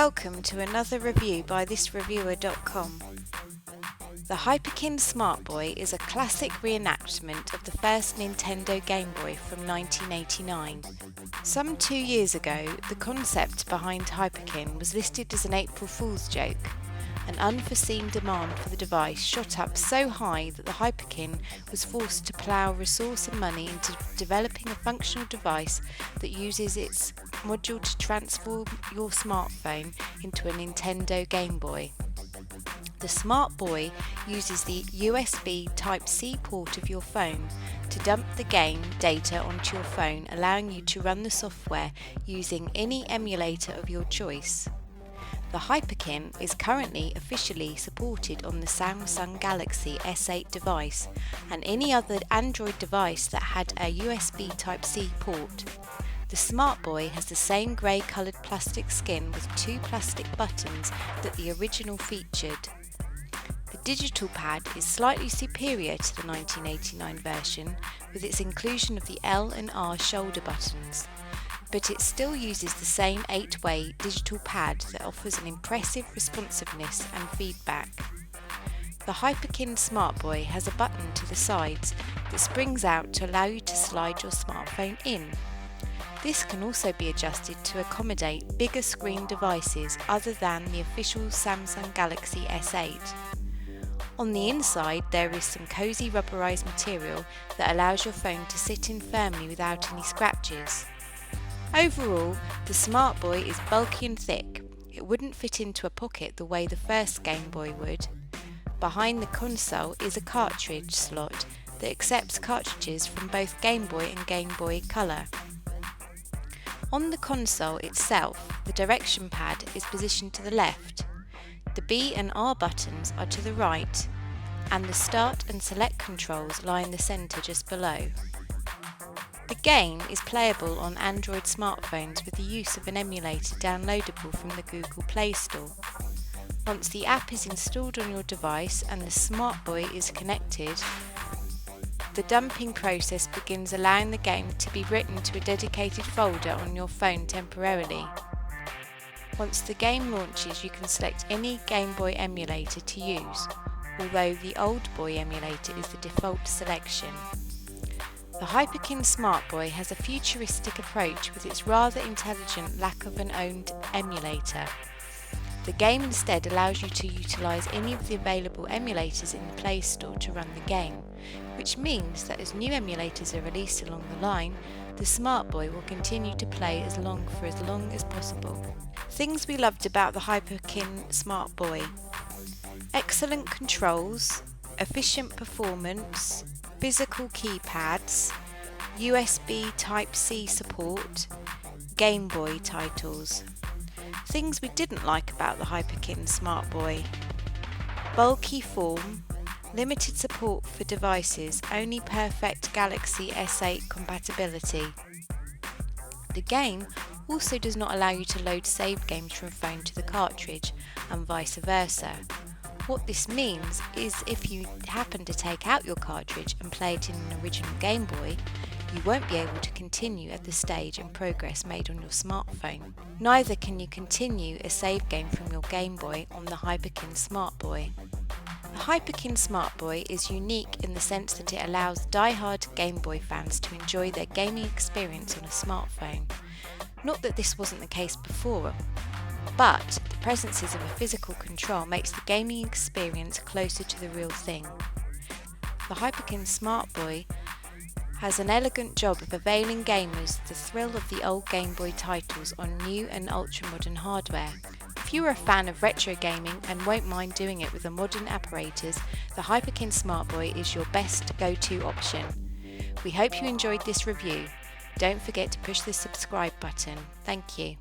Welcome to another review by thisreviewer.com. The Hyperkin Smartboy is a classic reenactment of the first Nintendo Gameboy from 1989. Some 2 years ago, the concept behind Hyperkin was listed as an April Fool's joke. An unforeseen demand for the device shot up so high that the Hyperkin was forced to plough resource and money into developing a functional device that uses its module to transform your smartphone into a Nintendo Gameboy. The Smartboy uses the USB Type-C port of your phone to dump the game data onto your phone, allowing you to run the software using any emulator of your choice. The Hyperkin is currently officially supported on the Samsung Galaxy S8 device and any other Android device that had a USB Type-C port. The Smartboy has the same grey coloured plastic skin with 2 plastic buttons that the original featured. The digital pad is slightly superior to the 1989 version with its inclusion of the L and R shoulder buttons, but it still uses the same 8-way digital pad that offers an impressive responsiveness and feedback. The Hyperkin Smartboy has a button to the sides that springs out to allow you to slide your smartphone in. This can also be adjusted to accommodate bigger screen devices other than the official Samsung Galaxy S8. On the inside there is some cosy rubberized material that allows your phone to sit in firmly without any scratches. Overall, the Smartboy is bulky and thick. It wouldn't fit into a pocket the way the first Game Boy would. Behind the console is a cartridge slot that accepts cartridges from both Game Boy and Game Boy Color. On the console itself, the direction pad is positioned to the left. The B and R buttons are to the right, and the start and select controls lie in the centre just below. The game is playable on Android smartphones with the use of an emulator downloadable from the Google Play Store. Once the app is installed on your device and the Smartboy is connected, the dumping process begins, allowing the game to be written to a dedicated folder on your phone temporarily. Once the game launches, you can select any Game Boy emulator to use, although the Old Boy emulator is the default selection. The Hyperkin Smartboy has a futuristic approach with its rather intelligent lack of an owned emulator. The game instead allows you to utilise any of the available emulators in the Play Store to run the game, which means that as new emulators are released along the line, the Smartboy will continue to play for as long as possible. Things we loved about the Hyperkin Smartboy: excellent controls, efficient performance, physical keypads, USB Type-C support, Game Boy titles. Things we didn't like about the Hyperkin Smartboy: bulky form, limited support for devices, only perfect Galaxy S8 compatibility. The game also does not allow you to load saved games from a phone to the cartridge and vice versa. What this means is if you happen to take out your cartridge and play it in an original Game Boy, you won't be able to continue at the stage and progress made on your smartphone. Neither can you continue a save game from your Game Boy on the Hyperkin Smartboy. The Hyperkin Smartboy is unique in the sense that it allows die-hard Game Boy fans to enjoy their gaming experience on a smartphone. Not that this wasn't the case before, but the presence of a physical control makes the gaming experience closer to the real thing. The Hyperkin Smartboy has an elegant job of availing gamers the thrill of the old Game Boy titles on new and ultra-modern hardware. If you are a fan of retro gaming and won't mind doing it with a modern apparatus, the Hyperkin Smartboy is your best go-to option. We hope you enjoyed this review. Don't forget to push the subscribe button. Thank you.